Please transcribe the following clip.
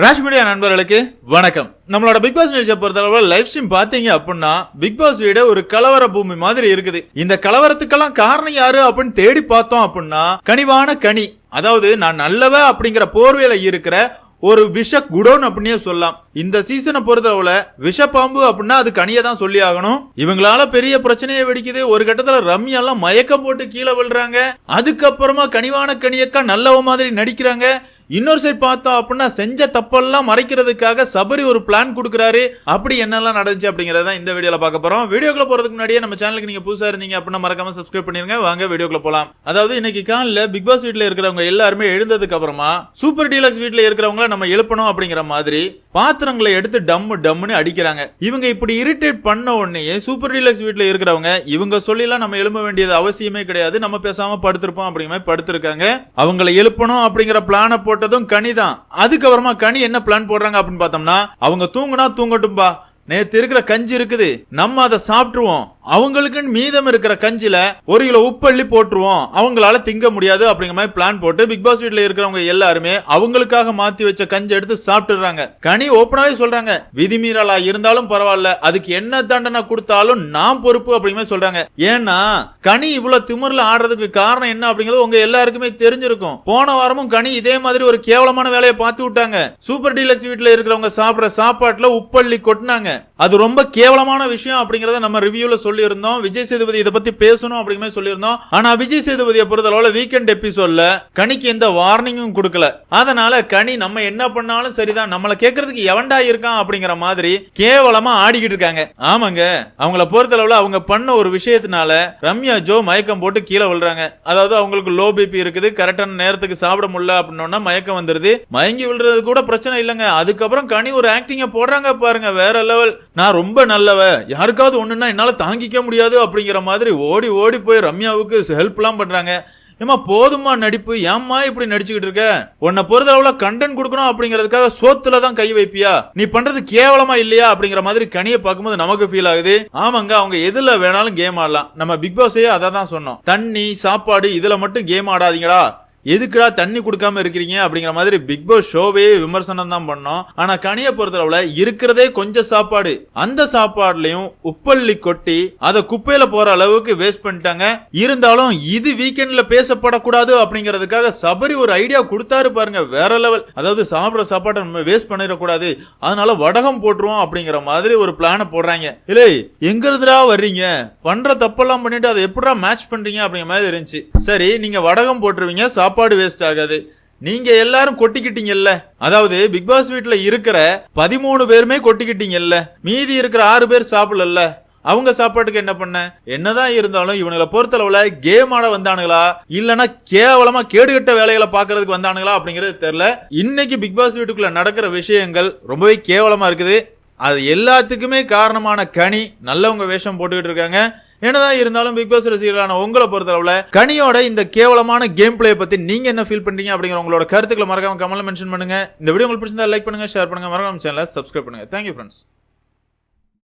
Raj media நண்பர்களுக்கு வணக்கம். நம்மளோட பிக் பாஸ் நிகழ்ச்சியை பொறுத்தளவு லைவ் ஸ்ட்ரீம் பாத்தீங்க அப்படின்னா பிக் பாஸ் வீடு ஒரு கலவர பூமி மாதிரி இருக்குது. இந்த கலவரத்துக்கெல்லாம் காரணம் யாரு அப்படின்னு தேடி பார்த்தோம் அப்படின்னா கனிவான கனி, அதாவது நான் நல்லவ அப்படிங்கிற போர்வையில இருக்கிற ஒரு விஷ குடோன் அப்படின்னே சொல்லலாம். இந்த சீசனை பொறுத்தளவுல விஷ பாம்பு அப்படின்னா அது கனியை தான் சொல்லி ஆகணும். இவங்களால பெரிய பிரச்சனையை வெடிக்குது. ஒரு கட்டத்துல ரம்யா எல்லாம் மயக்கம் போட்டு கீழே விழுறாங்க. அதுக்கப்புறமா கனிவான கனியக்கா நல்லவ மாதிரி நடிக்கிறாங்க. இன்னொரு சைடு பார்த்தோம் அப்படின்னா செஞ்ச தப்பெல்லாம் மறைக்கிறதுக்காக சபரி ஒரு பிளான் கொடுக்குறாரு. அப்படி என்னெல்லாம் நடந்துச்சு அப்படிங்கறத இந்த வீடியோல பார்க்க போறோம். வீடியோக்குள்ள போறதுக்கு முன்னாடியே நம்ம சேனலுக்கு நீங்க புதுசா இருந்தீங்க அப்படின்னா மறக்காம சப்ஸ்கிரைப் பண்ணிருங்க. வாங்க வீடியோக்குள்ள போலாம். அதாவது இன்னைக்கு காலையில பிக் பாஸ் வீட்ல இருக்கிறவங்க எல்லாருமே எழுந்ததுக்கு அப்புறமா சூப்பர் டீலக்ஸ் வீட்ல இருக்கிறவங்கள நம்ம எழுப்பணும் அப்படிங்கிற மாதிரி பாத்திரங்களை எடுத்து டம்னு அடிக்கிறாங்க. இவங்க இப்படி இரிட்டேட் பண்ண உடனே சூப்பர் டீலக்ஸ் வீட்ல இருக்கிறவங்க இவங்க சொல்லிலாம் நம்ம எழுப்ப வேண்டியது அவசியமே கிடையாது, நம்ம பேசாம படுத்திருப்போம் அப்படிங்கிற மாதிரி படுத்திருக்காங்க. அவங்களை எழுப்பணும் அப்படிங்கிற பிளான போட்டதும் கனி தான். அதுக்கப்புறமா கனி என்ன பிளான் போடுறாங்க அப்படின்னு பார்த்தோம்னா, அவங்க தூங்குனா தூங்கட்டும்பா, நேத்து இருக்கிற கஞ்சி இருக்குது நம்ம அதை சாப்பிட்டுருவோம், அவங்களுக்குன்னு மீதம் இருக்கிற கஞ்சில 1 கிலோ உப்பள்ளி போட்டுருவோம், அவங்களால திங்க முடியாது அப்படிங்கிற மாதிரி பிளான் போட்டு பிக் பாஸ் வீட்ல இருக்கிறவங்க எல்லாருமே அவங்களுக்காக மாத்தி வச்ச கஞ்சி எடுத்து சாப்பிட்டுறாங்க. கனி ஓப்பனாவே சொல்றாங்க, விதிமீறலா இருந்தாலும் பரவாயில்ல, அதுக்கு என்ன தண்டனை கொடுத்தாலும் நான் பொறுப்பு அப்படிங்கிற மாதிரி சொல்றாங்க. ஏன்னா கனி இவ்வளவு திமிர்ல ஆடுறதுக்கு காரணம் என்ன அப்படிங்கிறது உங்க எல்லாருக்குமே தெரிஞ்சிருக்கும். போன வாரமும் கனி இதே மாதிரி ஒரு கேவலமான வேலையை பார்த்து விட்டாங்க. சூப்பர் டீலக்ஸ் வீட்ல இருக்கிறவங்க சாப்பிடுற சாப்பாட்டுல உப்பள்ளி கொட்டினாங்க. அது ரொம்ப கேவலமான விஷயம் அப்படிங்கறத நம்ம ரிவ்யூல சொல்லியிருந்தோம். விஜய் சேதுபதி இதை பத்தி பேசணும் அப்படிங்கிற சொல்லியிருந்தோம். ஆனா விஜய் சேதுபதியை பொறுத்தளவுல வீக்கெண்ட் எபிசோட்ல கனிக்கு எந்த வார்னிங்கும் கொடுக்கல. அதனால கனி நம்ம என்ன பண்ணாலும் சரிதான், நம்மள கேட்கறதுக்கு எவன்டா இருக்கான் அப்படிங்கிற மாதிரி கேவலமா ஆடிக்கிட்டு இருக்காங்க. ஆமாங்க, அவங்கள பொறுத்தளவுல அவங்க பண்ண ஒரு விஷயத்தினால ரம்யா ஜோ மயக்கம் போட்டு கீழே விழுறாங்க. அதாவது அவங்களுக்கு லோ பிபி இருக்குது, கரெக்டான நேரத்துக்கு சாப்பிட முடியல அப்படின்னா மயக்கம் வந்துருது. மயங்கி விழுறது கூட பிரச்சனை இல்லைங்க. அதுக்கப்புறம் கனி ஒரு ஆக்டிங்க போடுறாங்க பாருங்க, வேற லெவல். நான் ரொம்ப நல்லவ, யாருக்காவது ஒண்ணுன்னா என்னால தாங்கிக்க முடியாது அப்படிங்கிற மாதிரி ஓடி ஓடி போய் ரம்யாவுக்கு ஹெல்ப் எல்லாம் பண்றாங்க. ஏமா போதுமா நடிப்பு, ஏம்மா இப்படி நடிச்சுக்கிட்டு இருக்க? உன்னை பொறுத்தளவுல கண்டென்ட் கொடுக்கணும் அப்படிங்கறதுக்காக சோத்துல தான் கை வைப்பியா? நீ பண்றது கேவலமா இல்லையா அப்படிங்கிற மாதிரி கனியை பார்க்கும்போது நமக்கு ஃபீல் ஆகுது. ஆமாங்க, அவங்க எதுல வேணாலும் கேம் ஆடலாம். நம்ம பிக் பாஸே அதை தான் சொன்னோம், தண்ணி சாப்பாடு இதுல மட்டும் கேம் ஆடாதீங்கடா, எதுக்குடா தண்ணி கொடுக்காம இருக்கிறீங்க அப்படிங்கிற மாதிரி பிக் பாஸ் ஷோவே விமர்சனம் தான் பண்ணோம். ஆனா கனியை பொறுத்தளவுல இருக்கிறதே கொஞ்சம் சாப்பாடு, அந்த சாப்பாடுலயும் உப்பள்ளி கொட்டி அதை குப்பையில போற அளவுக்கு வேஸ்ட் பண்ணிட்டாங்க. இருந்தாலும் இது வீக்கெண்ட்ல பேசப்படக்கூடாது அப்படிங்கிறதுக்காக சபரி ஒரு ஐடியா கொடுத்தாரு பாருங்க, வேற லெவல். அதாவது சாப்பிடுற சாப்பாட்டை நம்ம வேஸ்ட் பண்ணிடக்கூடாது, அதனால வடகம் போட்டுருவோம் அப்படிங்கிற மாதிரி ஒரு பிளான போடுறாங்க. இல்லை எங்க இருந்துடா வர்றீங்க, பண்ற தப்பெல்லாம் பண்ணிட்டு அதை எப்படா மேட்ச் பண்றீங்க அப்படிங்கிற மாதிரி இருந்துச்சு. சரி, நீங்க வடகம் போட்டுருவீங்க, சாப்பாடு வேஸ்ட் ஆகாது, நீங்க எல்லாரும் கொட்டிக்கிட்டீங்கல்ல, அதாவது பிக் பாஸ் வீட்ல இருக்கிற 13 பேருமே கொட்டிக்கிட்டீங்கல்ல, மீதி இருக்கிற 6 பேர் சாப்பிடல, அவங்க சாப்பாட்டுக்கு என்ன பண்ண? என்னதான் இருந்தாலும் இவனுங்களை பொறுத்தளவுல கேம் ஆட வந்தானுங்களா இல்லனா கேவலமா கேடுகட்ட வேலைகளை பாக்குறதுக்கு வந்தானுங்களா அப்படிங்கிறது தெரியல. இன்னைக்கு பிக் பாஸ் வீட்டுக்குள்ள நடக்கிற விஷயங்கள் ரொம்பவே கேவலமா இருக்குது. அது எல்லாத்துக்குமே காரணமான கனி நல்லவங்க வேஷம் போட்டுக்கிட்டு இருக்காங்க. என்னதான் இருந்தாலும் பிக் பாஸ் ரசிகர்களான உங்களை பொறுத்தளவுல கனியோட இந்த கேவலமான கேம் பிளே பத்தி நீங்க என்ன ஃபீல் பண்றீங்க அப்படிங்கிற உங்களோட கருத்துக்களை மறக்காம கமெண்ட்ல மென்ஷன் பண்ணுங்க. இந்த வீடியோ உங்களுக்கு பிடிச்சிருந்தா லைக் பண்ணுங்க, ஷேர் பண்ணுங்க, மறக்காம சேனலை சப்ஸ்கிரைப் பண்ணுங்க. Thank you friends.